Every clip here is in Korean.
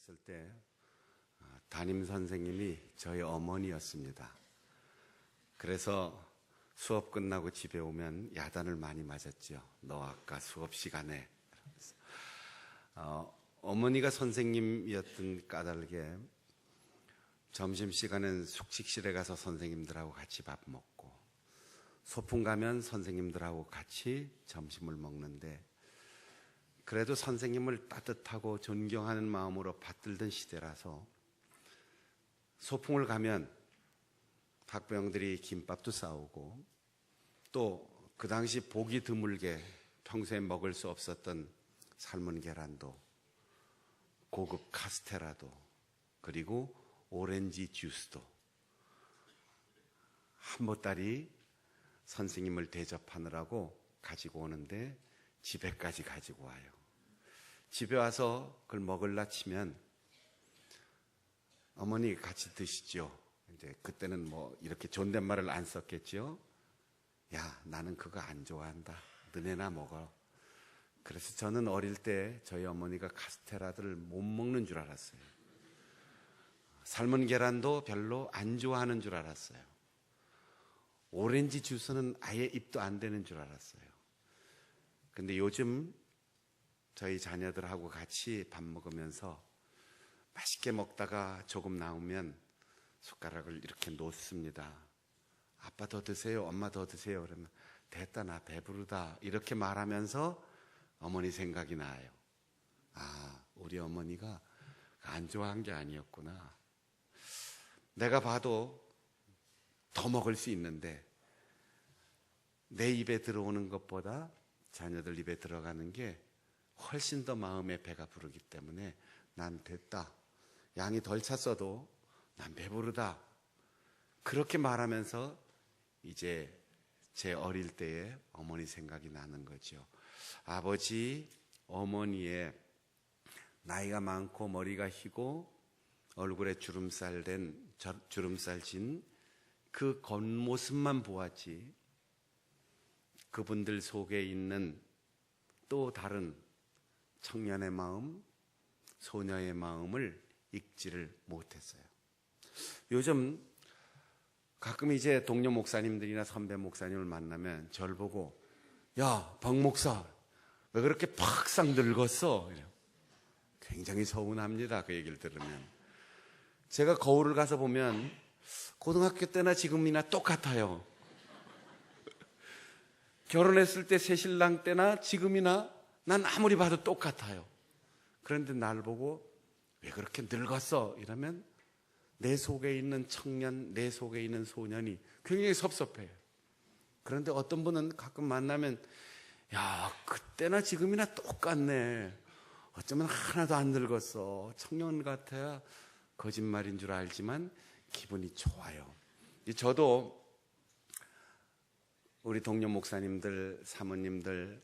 어렸을 때 담임 선생님이 저희 어머니였습니다. 그래서 수업 끝나고 집에 오면 야단을 많이 맞았죠. 너 아까 수업 시간에. 어머니가 선생님이었던 까닭에 점심시간엔 숙식실에 가서 선생님들하고 같이 밥 먹고, 소풍 가면 선생님들하고 같이 점심을 먹는데, 그래도 선생님을 따뜻하고 존경하는 마음으로 받들던 시대라서 소풍을 가면 학부형들이 김밥도 싸오고, 또 그 당시 보기 드물게 평소에 먹을 수 없었던 삶은 계란도, 고급 카스테라도, 그리고 오렌지 주스도 한 보따리 선생님을 대접하느라고 가지고 오는데 집에까지 가지고 와요. 집에 와서 그걸 먹으려 치면 어머니 같이 드시죠. 이제 그때는 뭐 이렇게 존댓말을 안 썼겠죠. 야, 나는 그거 안 좋아한다. 너네나 먹어. 그래서 저는 어릴 때 저희 어머니가 카스테라들을 못 먹는 줄 알았어요. 삶은 계란도 별로 안 좋아하는 줄 알았어요. 오렌지 주스는 아예 입도 안 되는 줄 알았어요. 근데 요즘 저희 자녀들하고 같이 밥 먹으면서 맛있게 먹다가 조금 나오면 숟가락을 이렇게 놓습니다. 아빠 더 드세요, 엄마 더 드세요. 그러면 됐다, 나 배부르다, 이렇게 말하면서 어머니 생각이 나요. 아, 우리 어머니가 안 좋아한 게 아니었구나. 내가 봐도 더 먹을 수 있는데 내 입에 들어오는 것보다 자녀들 입에 들어가는 게 훨씬 더 마음에 배가 부르기 때문에 난 됐다, 양이 덜 찼어도 난 배부르다, 그렇게 말하면서 이제 제 어릴 때의 어머니 생각이 나는 거죠. 아버지, 어머니의 나이가 많고 머리가 희고 얼굴에 주름살 진 그 겉모습만 보았지, 그분들 속에 있는 또 다른 청년의 마음, 소녀의 마음을 읽지를 못했어요. 요즘 가끔 이제 동료 목사님들이나 선배 목사님을 만나면 저를 보고, 야, 박 목사, 왜 그렇게 팍상 늙었어? 굉장히 서운합니다, 그 얘기를 들으면. 제가 거울을 가서 보면 고등학교 때나 지금이나 똑같아요. 결혼했을 때 새신랑 때나 지금이나 난 아무리 봐도 똑같아요. 그런데 날 보고 왜 그렇게 늙었어? 이러면 내 속에 있는 청년, 내 속에 있는 소년이 굉장히 섭섭해요. 그런데 어떤 분은 가끔 만나면, 야, 그때나 지금이나 똑같네. 어쩌면 하나도 안 늙었어. 청년 같아야 거짓말인 줄 알지만 기분이 좋아요. 저도 우리 동료 목사님들, 사모님들,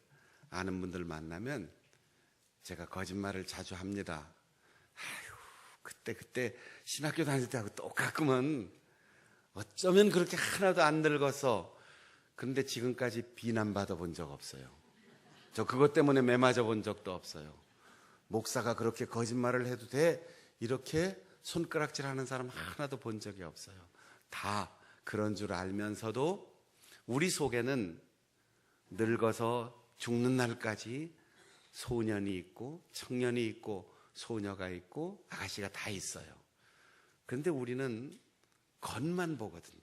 아는 분들 만나면 제가 거짓말을 자주 합니다. 아유, 그때 신학교 다닐 때하고 똑같구먼. 어쩌면 그렇게 하나도 안 늙어서. 그런데 지금까지 비난받아 본 적 없어요. 저 그것 때문에 매 맞아 본 적도 없어요. 목사가 그렇게 거짓말을 해도 돼? 이렇게 손가락질 하는 사람 하나도 본 적이 없어요. 다 그런 줄 알면서도 우리 속에는 늙어서 죽는 날까지 소년이 있고 청년이 있고 소녀가 있고 아가씨가 다 있어요. 그런데 우리는 겉만 보거든요.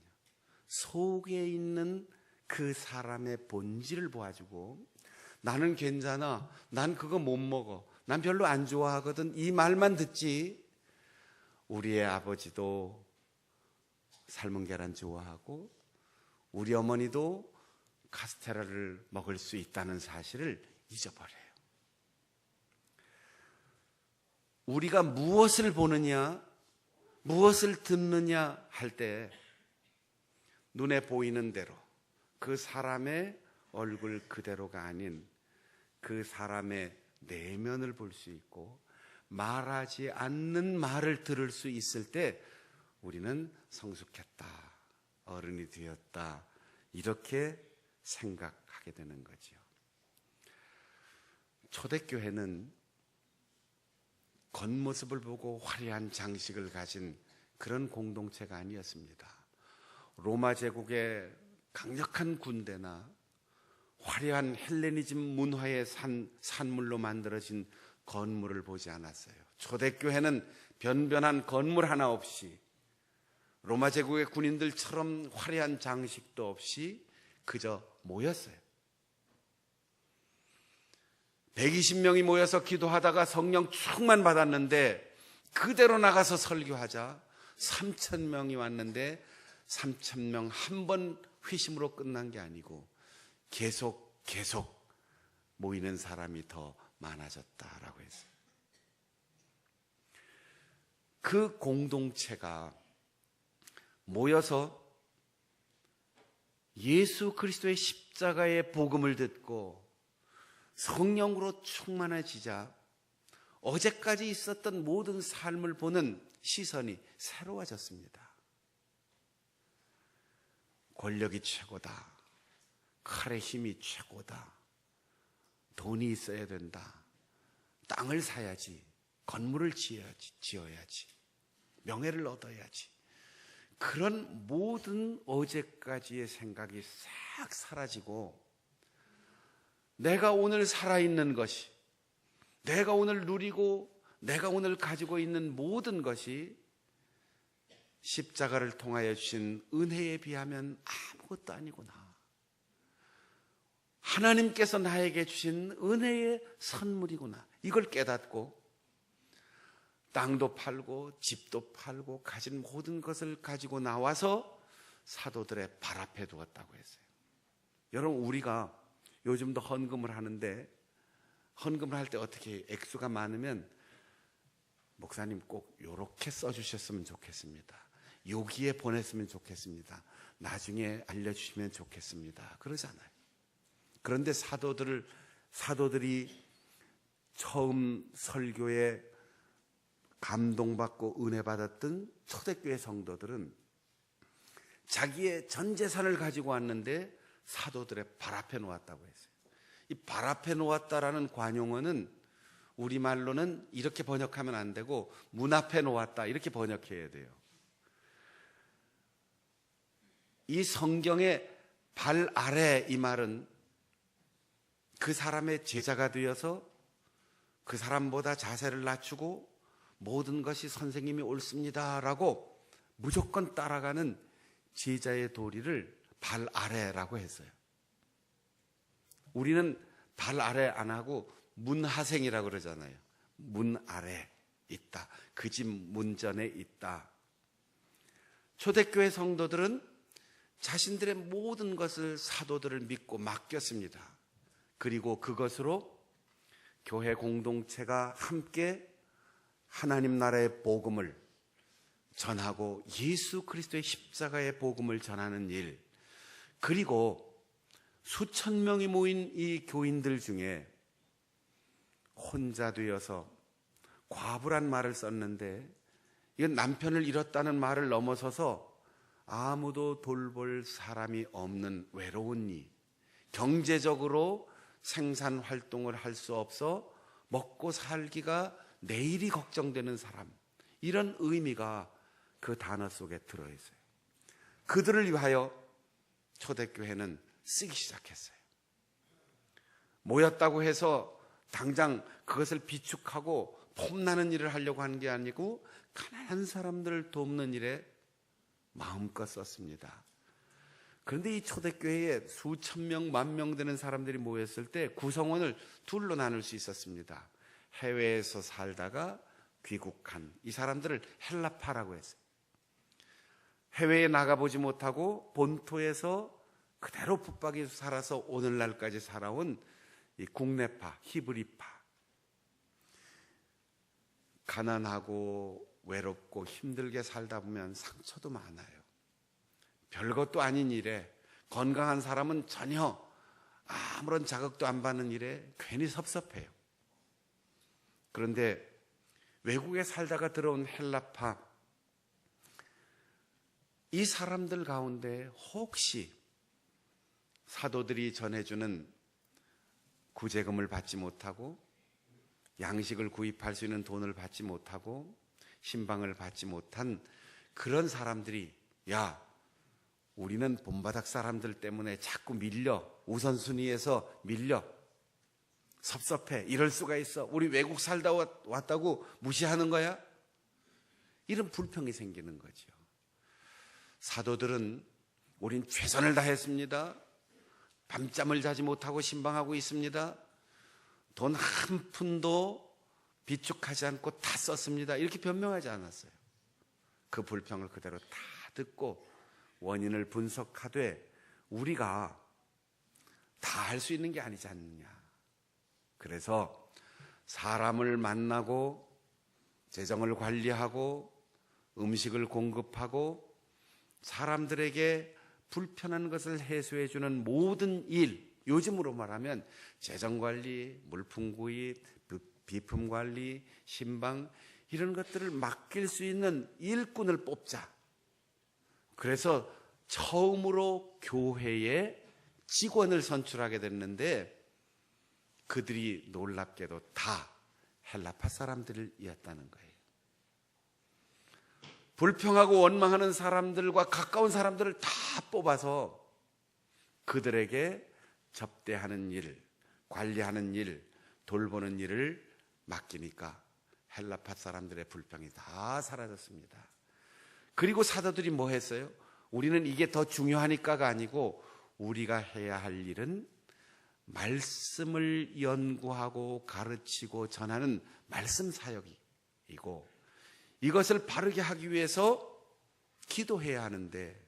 속에 있는 그 사람의 본질을 보아주고, 나는 괜찮아, 난 그거 못 먹어, 난 별로 안 좋아하거든, 이 말만 듣지, 우리의 아버지도 삶은 계란 좋아하고 우리 어머니도 카스테라를 먹을 수 있다는 사실을 잊어버려요. 우리가 무엇을 보느냐, 무엇을 듣느냐 할 때 눈에 보이는 대로 그 사람의 얼굴 그대로가 아닌 그 사람의 내면을 볼 수 있고, 말하지 않는 말을 들을 수 있을 때 우리는 성숙했다, 어른이 되었다, 이렇게 생각하게 되는 거죠. 초대교회는 겉모습을 보고 화려한 장식을 가진 그런 공동체가 아니었습니다. 로마 제국의 강력한 군대나 화려한 헬레니즘 문화의 산물로 만들어진 건물을 보지 않았어요. 초대교회는 변변한 건물 하나 없이, 로마 제국의 군인들처럼 화려한 장식도 없이 그저 모였어요. 120명이 모여서 기도하다가 성령 충만 받았는데 그대로 나가서 설교하자 3,000명이 왔는데 3,000명 한 번 회심으로 끝난 게 아니고 계속 모이는 사람이 더 많아졌다라고 했어요. 그 공동체가 모여서 예수 그리스도의 십자가의 복음을 듣고 성령으로 충만해지자 어제까지 있었던 모든 삶을 보는 시선이 새로워졌습니다. 권력이 최고다. 칼의 힘이 최고다. 돈이 있어야 된다. 땅을 사야지. 건물을 지어야지. 명예를 얻어야지. 그런 모든 어제까지의 생각이 싹 사라지고 내가 오늘 살아있는 것이, 내가 오늘 누리고 내가 오늘 가지고 있는 모든 것이 십자가를 통하여 주신 은혜에 비하면 아무것도 아니구나. 하나님께서 나에게 주신 은혜의 선물이구나. 이걸 깨닫고 땅도 팔고 집도 팔고 가진 모든 것을 가지고 나와서 사도들의 발 앞에 두었다고 했어요. 여러분, 우리가 요즘도 헌금을 하는데 헌금을 할 때 어떻게 액수가 많으면 목사님 꼭 요렇게 써주셨으면 좋겠습니다. 여기에 보냈으면 좋겠습니다. 나중에 알려주시면 좋겠습니다. 그러잖아요. 그런데 사도들이 처음 설교에 감동받고 은혜 받았던 초대교회 성도들은 자기의 전 재산을 가지고 왔는데 사도들의 발 앞에 놓았다고 했어요. 이 발 앞에 놓았다라는 관용어는 우리말로는 이렇게 번역하면 안 되고 문 앞에 놓았다 이렇게 번역해야 돼요. 이 성경의 발 아래 이 말은 그 사람의 제자가 되어서 그 사람보다 자세를 낮추고 모든 것이 선생님이 옳습니다라고 무조건 따라가는 제자의 도리를 발 아래라고 했어요. 우리는 발 아래 안 하고 문하생이라고 그러잖아요. 문 아래 있다. 그 집 문전에 있다. 초대교회 성도들은 자신들의 모든 것을 사도들을 믿고 맡겼습니다. 그리고 그것으로 교회 공동체가 함께 하나님 나라의 복음을 전하고 예수 그리스도의 십자가의 복음을 전하는 일, 그리고 수천 명이 모인 이 교인들 중에 혼자 되어서 과부란 말을 썼는데 이건 남편을 잃었다는 말을 넘어서서 아무도 돌볼 사람이 없는 외로운 이, 경제적으로 생산 활동을 할 수 없어 먹고 살기가 내일이 걱정되는 사람, 이런 의미가 그 단어 속에 들어있어요. 그들을 위하여 초대교회는 쓰기 시작했어요. 모였다고 해서 당장 그것을 비축하고 폼나는 일을 하려고 하는 게 아니고 가난한 사람들을 돕는 일에 마음껏 썼습니다. 그런데 이 초대교회에 수천 명, 만 명 되는 사람들이 모였을 때 구성원을 둘로 나눌 수 있었습니다. 해외에서 살다가 귀국한 이 사람들을 헬라파라고 했어요. 해외에 나가보지 못하고 본토에서 그대로 붙박이에서 살아서 오늘날까지 살아온 이 국내파, 히브리파. 가난하고 외롭고 힘들게 살다 보면 상처도 많아요. 별것도 아닌 일에, 건강한 사람은 전혀 아무런 자극도 안 받는 일에 괜히 섭섭해요. 그런데 외국에 살다가 들어온 헬라파, 이 사람들 가운데 혹시 사도들이 전해주는 구제금을 받지 못하고 양식을 구입할 수 있는 돈을 받지 못하고 신방을 받지 못한 그런 사람들이, 야, 우리는 본바닥 사람들 때문에 자꾸 밀려, 우선순위에서 밀려, 섭섭해, 이럴 수가 있어, 우리 외국 살다 왔다고 무시하는 거야? 이런 불평이 생기는 거죠. 사도들은 우린 최선을 다했습니다. 밤잠을 자지 못하고 신방하고 있습니다. 돈 한 푼도 비축하지 않고 다 썼습니다. 이렇게 변명하지 않았어요. 그 불평을 그대로 다 듣고 원인을 분석하되 우리가 다 할 수 있는 게 아니지 않느냐. 그래서 사람을 만나고 재정을 관리하고 음식을 공급하고 사람들에게 불편한 것을 해소해 주는 모든 일, 요즘으로 말하면 재정관리, 물품구입, 비품관리, 신방, 이런 것들을 맡길 수 있는 일꾼을 뽑자. 그래서 처음으로 교회에 직원을 선출하게 됐는데 그들이 놀랍게도 다 헬라파 사람들이었다는 거예요. 불평하고 원망하는 사람들과 가까운 사람들을 다 뽑아서 그들에게 접대하는 일, 관리하는 일, 돌보는 일을 맡기니까 헬라파 사람들의 불평이 다 사라졌습니다. 그리고 사도들이 뭐 했어요? 우리는 이게 더 중요하니까가 아니고 우리가 해야 할 일은 말씀을 연구하고 가르치고 전하는 말씀 사역이고 이것을 바르게 하기 위해서 기도해야 하는데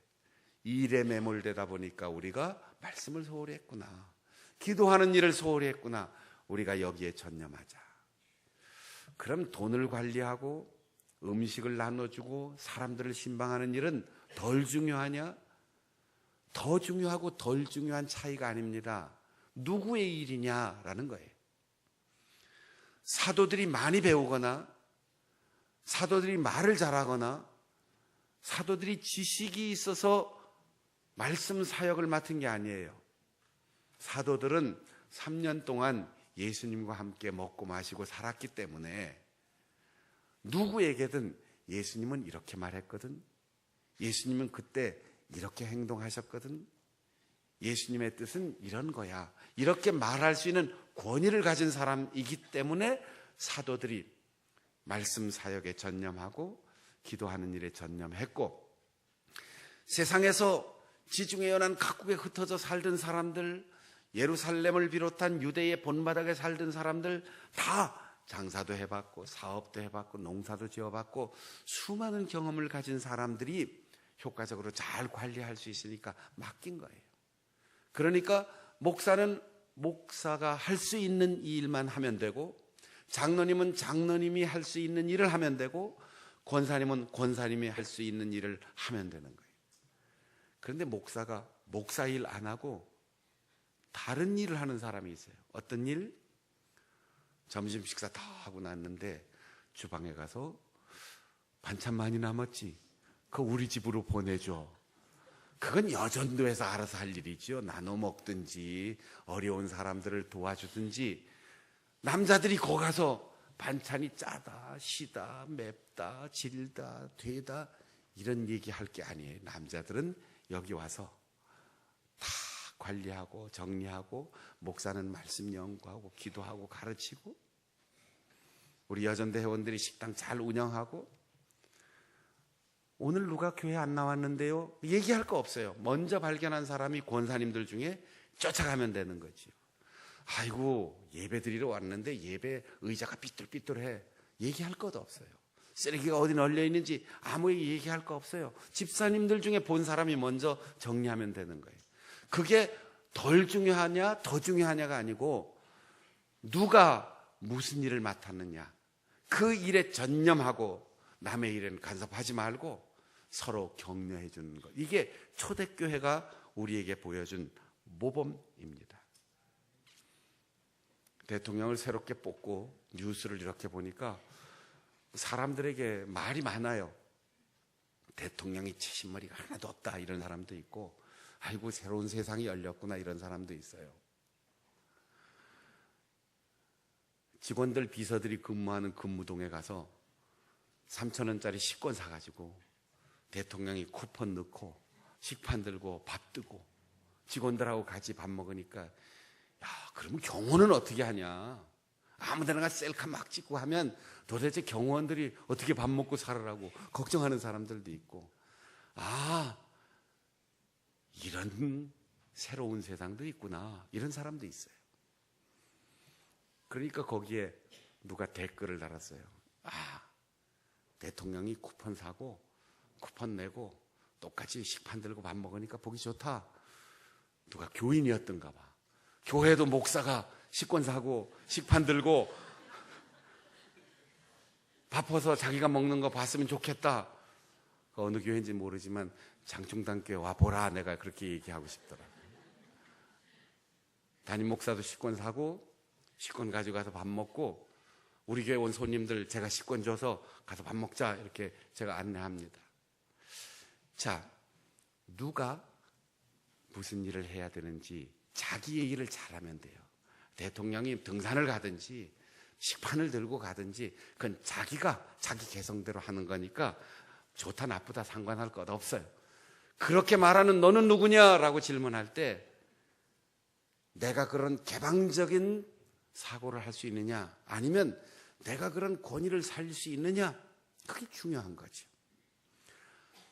이 일에 매몰되다 보니까 우리가 말씀을 소홀히 했구나, 기도하는 일을 소홀히 했구나, 우리가 여기에 전념하자. 그럼 돈을 관리하고 음식을 나눠주고 사람들을 신방하는 일은 덜 중요하냐? 더 중요하고 덜 중요한 차이가 아닙니다. 누구의 일이냐라는 거예요. 사도들이 많이 배우거나 사도들이 말을 잘하거나 사도들이 지식이 있어서 말씀 사역을 맡은 게 아니에요. 사도들은 3년 동안 예수님과 함께 먹고 마시고 살았기 때문에 누구에게든 예수님은 이렇게 말했거든, 예수님은 그때 이렇게 행동하셨거든, 예수님의 뜻은 이런 거야, 이렇게 말할 수 있는 권위를 가진 사람이기 때문에 사도들이 말씀 사역에 전념하고 기도하는 일에 전념했고, 세상에서 지중해 연안 각국에 흩어져 살던 사람들, 예루살렘을 비롯한 유대의 본바닥에 살던 사람들 다 장사도 해봤고 사업도 해봤고 농사도 지어봤고 수많은 경험을 가진 사람들이 효과적으로 잘 관리할 수 있으니까 맡긴 거예요. 그러니까 목사는 목사가 할 수 있는 일만 하면 되고, 장로님은 장로님이 할 수 있는 일을 하면 되고, 권사님은 권사님이 할 수 있는 일을 하면 되는 거예요. 그런데 목사가 목사 일 안 하고 다른 일을 하는 사람이 있어요. 어떤 일? 점심 식사 다 하고 났는데 주방에 가서 반찬 많이 남았지? 그거 우리 집으로 보내줘. 그건 여전도에서 알아서 할 일이죠. 나눠 먹든지 어려운 사람들을 도와주든지. 남자들이 거기 가서 반찬이 짜다, 시다, 맵다, 질다, 되다 이런 얘기할 게 아니에요. 남자들은 여기 와서 다 관리하고 정리하고, 목사는 말씀 연구하고 기도하고 가르치고, 우리 여전대 회원들이 식당 잘 운영하고. 오늘 누가 교회 안 나왔는데요? 얘기할 거 없어요. 먼저 발견한 사람이 권사님들 중에 쫓아가면 되는 거죠. 아이고, 예배 드리러 왔는데 예배 의자가 삐뚤삐뚤해. 얘기할 것도 없어요. 쓰레기가 어디 널려 있는지 아무 얘기할 거 없어요. 집사님들 중에 본 사람이 먼저 정리하면 되는 거예요. 그게 덜 중요하냐 더 중요하냐가 아니고 누가 무슨 일을 맡았느냐, 그 일에 전념하고 남의 일에는 간섭하지 말고 서로 격려해 주는 것, 이게 초대교회가 우리에게 보여준 모범입니다. 대통령을 새롭게 뽑고 뉴스를 이렇게 보니까 사람들에게 말이 많아요. 대통령이 채신머리가 하나도 없다 이런 사람도 있고, 아이고 새로운 세상이 열렸구나 이런 사람도 있어요. 직원들 비서들이 근무하는 근무동에 가서 3,000원짜리 식권 사가지고 대통령이 쿠폰 넣고 식판 들고 밥 뜨고 직원들하고 같이 밥 먹으니까, 야, 그러면 경호는 어떻게 하냐? 아무 데나 셀카 막 찍고 하면 도대체 경호원들이 어떻게 밥 먹고 살으라고 걱정하는 사람들도 있고, 아, 이런 새로운 세상도 있구나, 이런 사람도 있어요. 그러니까 거기에 누가 댓글을 달았어요. 아, 대통령이 쿠폰 사고 쿠폰 내고 똑같이 식판 들고 밥 먹으니까 보기 좋다. 누가 교인이었던가 봐. 교회도 목사가 식권 사고 식판 들고 바빠서 자기가 먹는 거 봤으면 좋겠다. 어느 교회인지 모르지만 장충당교회 와보라, 내가 그렇게 얘기하고 싶더라고요. 담임 목사도 식권 사고 식권 가지고 가서 밥 먹고, 우리 교회 온 손님들 제가 식권 줘서 가서 밥 먹자, 이렇게 제가 안내합니다. 자, 누가 무슨 일을 해야 되는지 자기의 일을 잘하면 돼요. 대통령이 등산을 가든지 식판을 들고 가든지 그건 자기가 자기 개성대로 하는 거니까 좋다 나쁘다 상관할 것 없어요. 그렇게 말하는 너는 누구냐라고 질문할 때 내가 그런 개방적인 사고를 할 수 있느냐, 아니면 내가 그런 권위를 살릴 수 있느냐, 그게 중요한 거죠.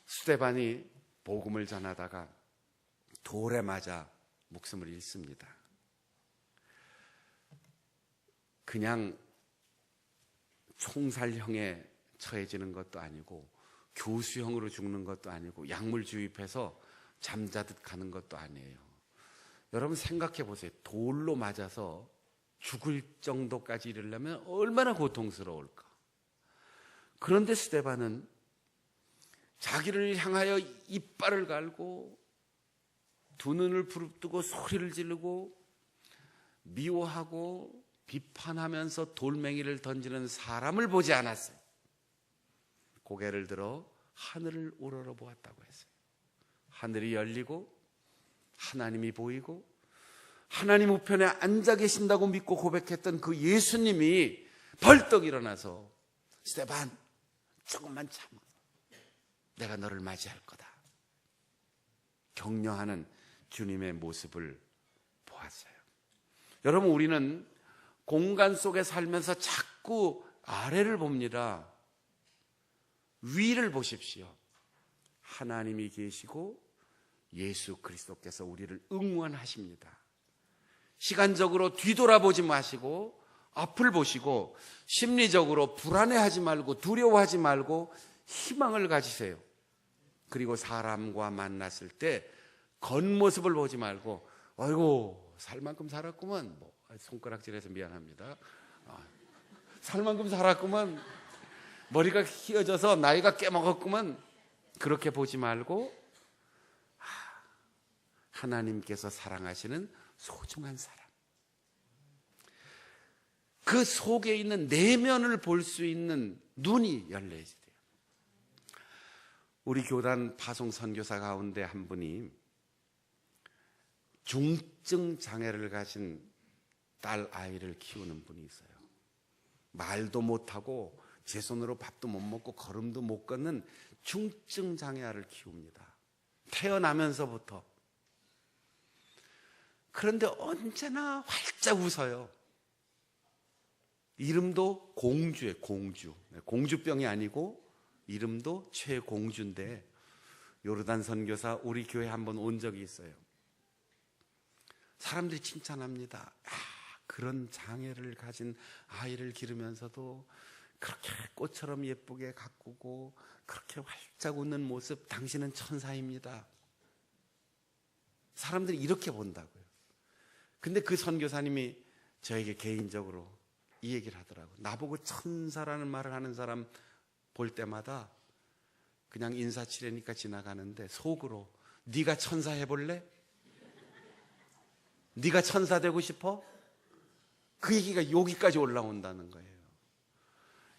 스데반이 복음을 전하다가 돌에 맞아 목숨을 잃습니다. 그냥 총살형에 처해지는 것도 아니고 교수형으로 죽는 것도 아니고 약물 주입해서 잠자듯 가는 것도 아니에요. 여러분 생각해 보세요. 돌로 맞아서 죽을 정도까지 이르려면 얼마나 고통스러울까. 그런데 스데반은 자기를 향하여 이빨을 갈고 두 눈을 부릅뜨고 소리를 지르고 미워하고 비판하면서 돌멩이를 던지는 사람을 보지 않았어요. 고개를 들어 하늘을 우러러 보았다고 했어요. 하늘이 열리고 하나님이 보이고 하나님 우편에 앉아 계신다고 믿고 고백했던 그 예수님이 벌떡 일어나서 스데반, 조금만 참아, 내가 너를 맞이할 거다, 격려하는 주님의 모습을 보았어요. 여러분, 우리는 공간 속에 살면서 자꾸 아래를 봅니다. 위를 보십시오. 하나님이 계시고 예수 그리스도께서 우리를 응원하십니다. 시간적으로 뒤돌아보지 마시고 앞을 보시고 심리적으로 불안해하지 말고 두려워하지 말고 희망을 가지세요. 그리고 사람과 만났을 때 겉모습을 보지 말고 아이고 살 만큼 살았구만, 손가락질해서 미안합니다. 살 만큼 살았구만, 머리가 휘어져서 나이가 꽤 먹었구만, 그렇게 보지 말고 하나님께서 사랑하시는 소중한 사람, 그 속에 있는 내면을 볼 수 있는 눈이 열려야 돼요. 우리 교단 파송 선교사 가운데 한 분이 중증 장애를 가진 딸 아이를 키우는 분이 있어요. 말도 못하고 제 손으로 밥도 못 먹고 걸음도 못 걷는 중증 장애 아이를 키웁니다. 태어나면서부터. 그런데 언제나 활짝 웃어요. 이름도 공주예요. 공주. 공주병이 아니고 이름도 최공주인데 요르단 선교사 우리 교회 한번 온 적이 있어요. 사람들이 칭찬합니다. 그런 장애를 가진 아이를 기르면서도 그렇게 꽃처럼 예쁘게 가꾸고 그렇게 활짝 웃는 모습, 당신은 천사입니다. 사람들이 이렇게 본다고요. 근데 그 선교사님이 저에게 개인적으로 이 얘기를 하더라고요. 나보고 천사라는 말을 하는 사람 볼 때마다 그냥 인사치레니까 지나가는데 속으로 네가 천사 해볼래? 네가 천사 되고 싶어? 그 얘기가 여기까지 올라온다는 거예요.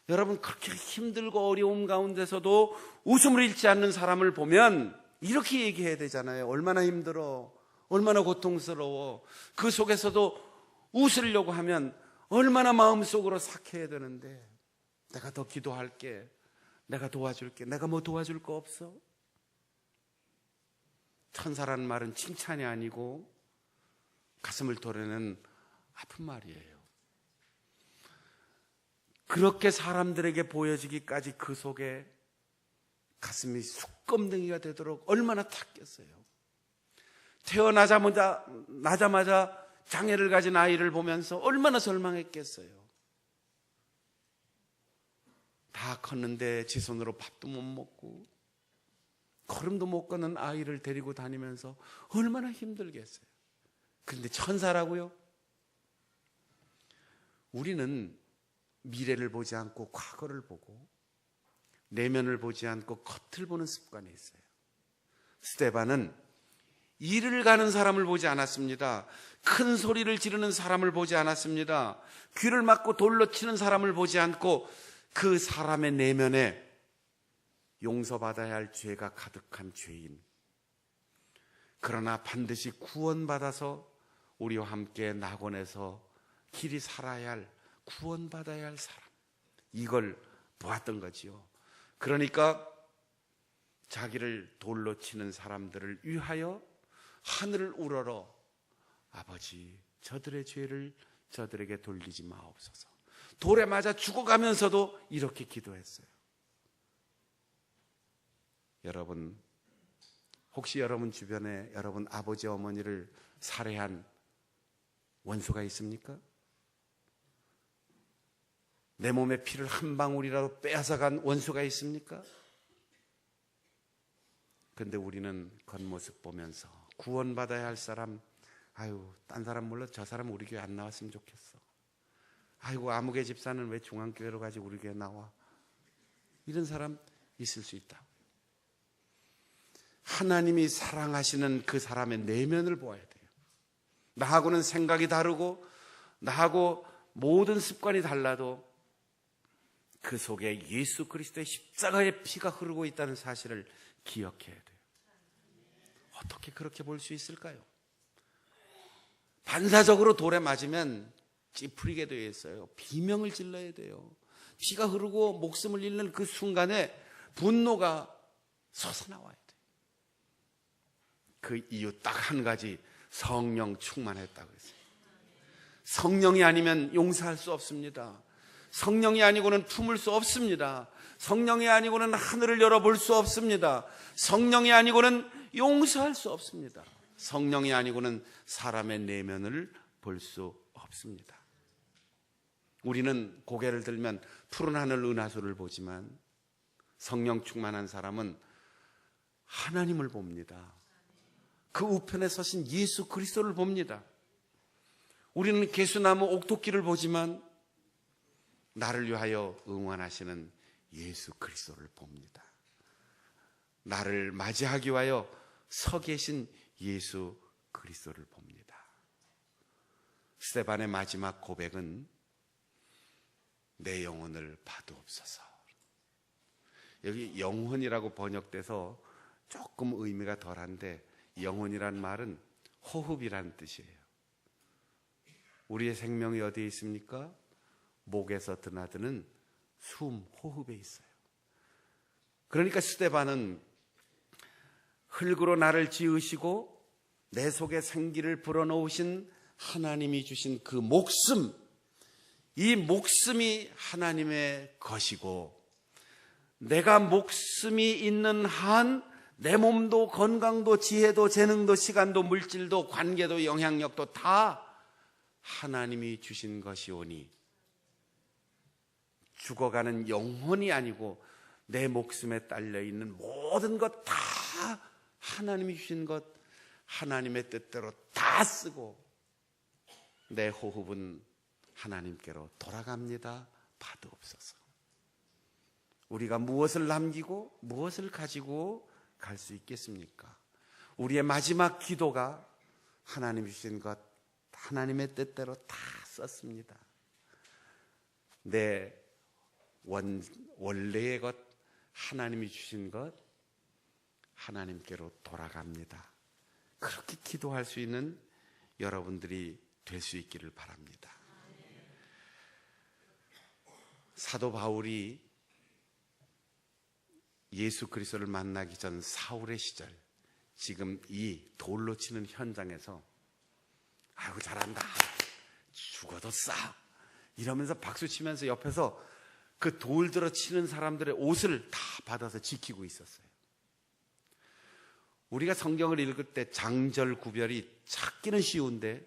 여러분, 그렇게 힘들고 어려움 가운데서도 웃음을 잃지 않는 사람을 보면 이렇게 얘기해야 되잖아요. 얼마나 힘들어, 얼마나 고통스러워. 그 속에서도 웃으려고 하면 얼마나 마음속으로 삭혀야 되는데, 내가 더 기도할게, 내가 도와줄게, 내가 뭐 도와줄 거 없어? 천사라는 말은 칭찬이 아니고 가슴을 도려내는 아픈 말이에요. 그렇게 사람들에게 보여지기까지 그 속에 가슴이 숯검댕이가 되도록 얼마나 탔겠어요. 태어나자마자 장애를 가진 아이를 보면서 얼마나 절망했겠어요. 다 컸는데 지 손으로 밥도 못 먹고 걸음도 못 걷는 아이를 데리고 다니면서 얼마나 힘들겠어요. 그런데 천사라고요? 우리는 미래를 보지 않고 과거를 보고 내면을 보지 않고 겉을 보는 습관이 있어요. 스데반은 일을 가는 사람을 보지 않았습니다. 큰 소리를 지르는 사람을 보지 않았습니다. 귀를 막고 돌로 치는 사람을 보지 않고 그 사람의 내면에 용서받아야 할 죄가 가득한 죄인, 그러나 반드시 구원받아서 우리와 함께 낙원에서 길이 살아야 할, 구원받아야 할 사람, 이걸 보았던 거지요. 그러니까 자기를 돌로 치는 사람들을 위하여 하늘을 우러러 아버지, 저들의 죄를 저들에게 돌리지 마옵소서. 돌에 맞아 죽어가면서도 이렇게 기도했어요. 여러분, 혹시 여러분 주변에 여러분 아버지 어머니를 살해한 원수가 있습니까? 내 몸의 피를 한 방울이라도 빼앗아간 원수가 있습니까? 그런데 우리는 겉모습 보면서 구원받아야 할 사람, 아유, 딴 사람 몰라, 저 사람 우리 교회 안 나왔으면 좋겠어. 아이고, 아무개 집사는 왜 중앙교회로 가지 우리 교회 나와? 이런 사람 있을 수 있다. 하나님이 사랑하시는 그 사람의 내면을 보아야 돼요. 나하고는 생각이 다르고 나하고 모든 습관이 달라도 그 속에 예수 그리스도의 십자가의 피가 흐르고 있다는 사실을 기억해야 돼요. 어떻게 그렇게 볼 수 있을까요? 반사적으로 돌에 맞으면 찌푸리게 되어 있어요. 비명을 질러야 돼요. 피가 흐르고 목숨을 잃는 그 순간에 분노가 솟아나와야 돼요. 그 이유 딱 한 가지, 성령 충만했다고 했어요. 성령이 아니면 용서할 수 없습니다. 성령이 아니고는 품을 수 없습니다. 성령이 아니고는 하늘을 열어볼 수 없습니다. 성령이 아니고는 용서할 수 없습니다. 성령이 아니고는 사람의 내면을 볼 수 없습니다. 우리는 고개를 들면 푸른 하늘 은하수를 보지만 성령 충만한 사람은 하나님을 봅니다. 그 우편에 서신 예수 그리스도를 봅니다. 우리는 개수나무 옥토끼를 보지만 나를 위하여 응원하시는 예수 그리스도를 봅니다. 나를 맞이하기 위하여 서 계신 예수 그리스도를 봅니다. 스데반의 마지막 고백은 내 영혼을 파두옵소서. 여기 영혼이라고 번역돼서 조금 의미가 덜한데, 영혼이란 말은 호흡이란 뜻이에요. 우리의 생명이 어디에 있습니까? 목에서 드나드는 숨, 호흡에 있어요. 그러니까 스데반은 흙으로 나를 지으시고 내 속에 생기를 불어넣으신 하나님이 주신 그 목숨, 이 목숨이 하나님의 것이고, 내가 목숨이 있는 한 내 몸도 건강도 지혜도 재능도 시간도 물질도 관계도 영향력도 다 하나님이 주신 것이오니, 죽어가는 영혼이 아니고 내 목숨에 딸려있는 모든 것 다 하나님이 주신 것, 하나님의 뜻대로 다 쓰고 내 호흡은 하나님께로 돌아갑니다. 파두옵소서. 우리가 무엇을 남기고 무엇을 가지고 갈 수 있겠습니까? 우리의 마지막 기도가 하나님이 주신 것, 하나님의 뜻대로 다 썼습니다. 내 원래의 것, 하나님이 주신 것, 하나님께로 돌아갑니다. 그렇게 기도할 수 있는 여러분들이 될 수 있기를 바랍니다. 사도 바울이 예수 그리스도를 만나기 전 사울의 시절, 지금 이 돌로 치는 현장에서 아이고 잘한다, 죽어도 싸, 이러면서 박수 치면서 옆에서 그 돌 들어 치는 사람들의 옷을 다 받아서 지키고 있었어요. 우리가 성경을 읽을 때 장절 구별이 찾기는 쉬운데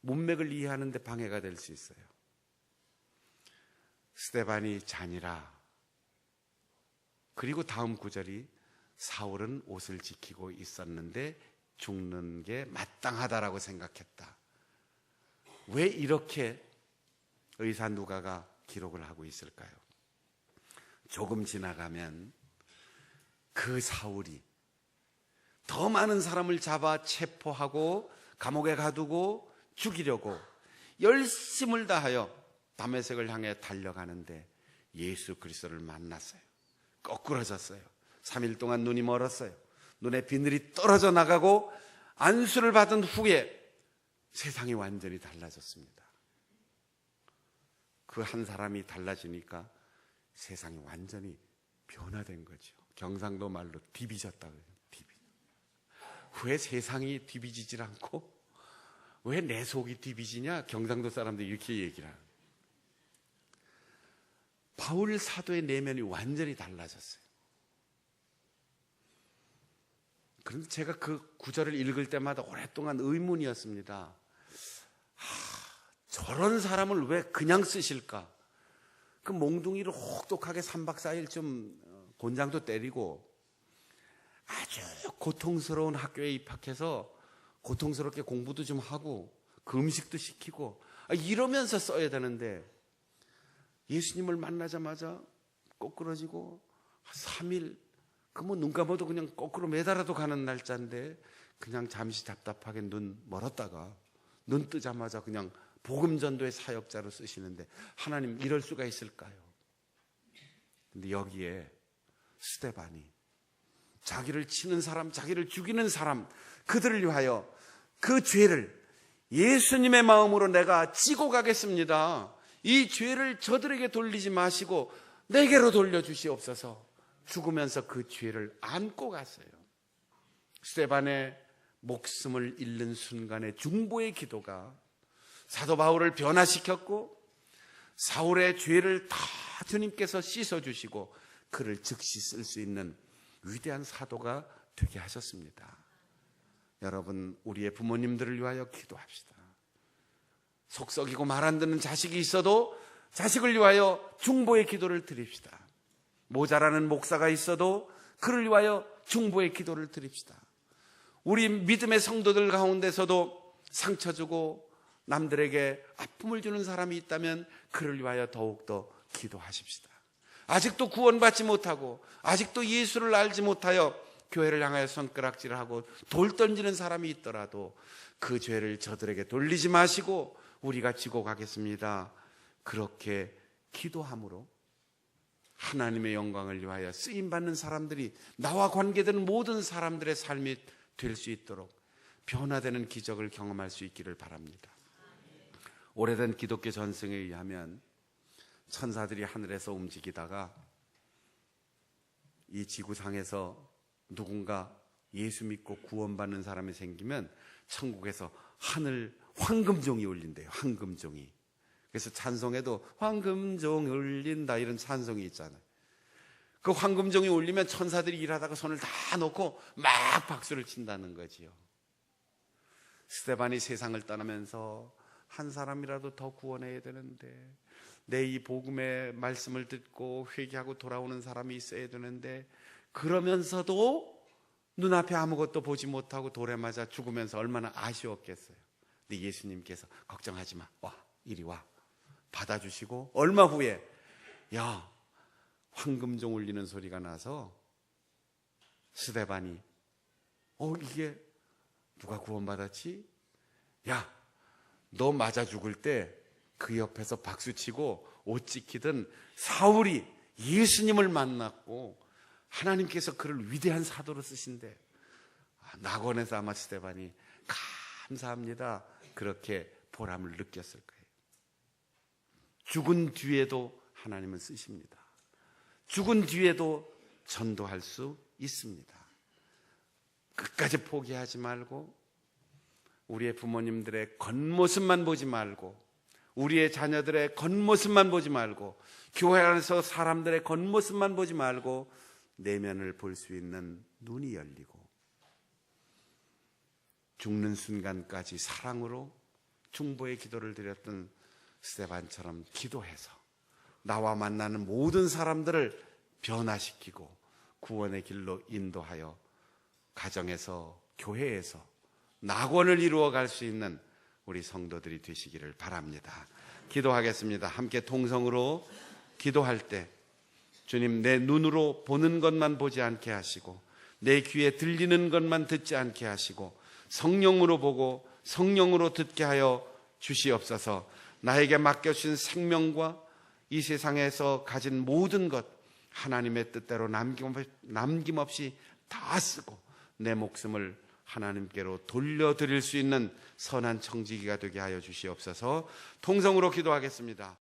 문맥을 이해하는 데 방해가 될 수 있어요. 스데반이 잔이라, 그리고 다음 구절이 사울은 옷을 지키고 있었는데 죽는 게 마땅하다라고 생각했다. 왜 이렇게 의사 누가가 기록을 하고 있을까요? 조금 지나가면 그 사울이 더 많은 사람을 잡아 체포하고 감옥에 가두고 죽이려고 열심을 다하여 다메섹을 향해 달려가는데 예수 그리스도를 만났어요. 거꾸러졌어요. 3일 동안 눈이 멀었어요. 눈에 비늘이 떨어져 나가고 안수를 받은 후에 세상이 완전히 달라졌습니다. 그 한 사람이 달라지니까 세상이 완전히 변화된 거죠. 경상도 말로 뒤비졌다고요. 왜 세상이 뒤비지질 않고 왜 내 속이 뒤비지냐? 경상도 사람들이 이렇게 얘기를 하는. 바울 사도의 내면이 완전히 달라졌어요. 그런데 제가 그 구절을 읽을 때마다 오랫동안 의문이었습니다. 저런 사람을 왜 그냥 쓰실까? 그 몽둥이를 혹독하게 3박 4일 좀 곤장도 때리고 아주 고통스러운 학교에 입학해서 고통스럽게 공부도 좀 하고 그 음식도 시키고 이러면서 써야 되는데 예수님을 만나자마자 꼬꾸러지고 3일 그 뭐 눈 감아도 그냥 거꾸로 매달아도 가는 날짜인데 그냥 잠시 답답하게 눈 멀었다가 눈 뜨자마자 그냥 복음 전도의 사역자로 쓰시는데 하나님 이럴 수가 있을까요? 근데 여기에 스데반이 자기를 치는 사람, 자기를 죽이는 사람, 그들을 위하여 그 죄를 예수님의 마음으로 내가 지고 가겠습니다. 이 죄를 저들에게 돌리지 마시고 내게로 돌려주시옵소서. 죽으면서 그 죄를 안고 갔어요. 스데반의 목숨을 잃는 순간의 중보의 기도가 사도 바울을 변화시켰고 사울의 죄를 다 주님께서 씻어주시고 그를 즉시 쓸 수 있는 위대한 사도가 되게 하셨습니다. 여러분, 우리의 부모님들을 위하여 기도합시다. 속 썩이고 말 안 듣는 자식이 있어도 자식을 위하여 중보의 기도를 드립시다. 모자라는 목사가 있어도 그를 위하여 중보의 기도를 드립시다. 우리 믿음의 성도들 가운데서도 상처 주고 남들에게 아픔을 주는 사람이 있다면 그를 위하여 더욱더 기도하십시다. 아직도 구원받지 못하고 아직도 예수를 알지 못하여 교회를 향하여 손가락질을 하고 돌 던지는 사람이 있더라도 그 죄를 저들에게 돌리지 마시고 우리가 지고 가겠습니다. 그렇게 기도함으로 하나님의 영광을 위하여 쓰임받는 사람들이 나와 관계되는 모든 사람들의 삶이 될 수 있도록 변화되는 기적을 경험할 수 있기를 바랍니다. 오래된 기독교 전승에 의하면 천사들이 하늘에서 움직이다가 이 지구상에서 누군가 예수 믿고 구원받는 사람이 생기면 천국에서 하늘 황금종이 울린대요. 황금종이. 그래서 찬송에도 황금종 울린다 이런 찬송이 있잖아요. 그 황금종이 울리면 천사들이 일하다가 손을 다 놓고 막 박수를 친다는 거지요. 스데반이 세상을 떠나면서 한 사람이라도 더 구원해야 되는데 내 이 복음의 말씀을 듣고 회개하고 돌아오는 사람이 있어야 되는데 그러면서도 눈앞에 아무것도 보지 못하고 돌에 맞아 죽으면서 얼마나 아쉬웠겠어요. 근데 예수님께서 걱정하지 마, 와 이리 와 받아주시고 얼마 후에 야 황금종 울리는 소리가 나서 스데반이 이게 누가 구원받았지? 야 너 맞아 죽을 때 그 옆에서 박수치고 옷 찢기던 사울이 예수님을 만났고 하나님께서 그를 위대한 사도로 쓰신대. 낙원에서 아마 스데반이 감사합니다 그렇게 보람을 느꼈을 거예요. 죽은 뒤에도 하나님은 쓰십니다. 죽은 뒤에도 전도할 수 있습니다. 끝까지 포기하지 말고 우리의 부모님들의 겉모습만 보지 말고 우리의 자녀들의 겉모습만 보지 말고 교회 안에서 사람들의 겉모습만 보지 말고 내면을 볼 수 있는 눈이 열리고 죽는 순간까지 사랑으로 중보의 기도를 드렸던 스데반처럼 기도해서 나와 만나는 모든 사람들을 변화시키고 구원의 길로 인도하여 가정에서 교회에서 낙원을 이루어갈 수 있는 우리 성도들이 되시기를 바랍니다. 기도하겠습니다. 함께 통성으로 기도할 때 주님, 내 눈으로 보는 것만 보지 않게 하시고 내 귀에 들리는 것만 듣지 않게 하시고 성령으로 보고 성령으로 듣게 하여 주시옵소서. 나에게 맡겨주신 생명과 이 세상에서 가진 모든 것 하나님의 뜻대로 남김없이 다 쓰고 내 목숨을 하나님께로 돌려드릴 수 있는 선한 청지기가 되게 하여 주시옵소서. 통성으로 기도하겠습니다.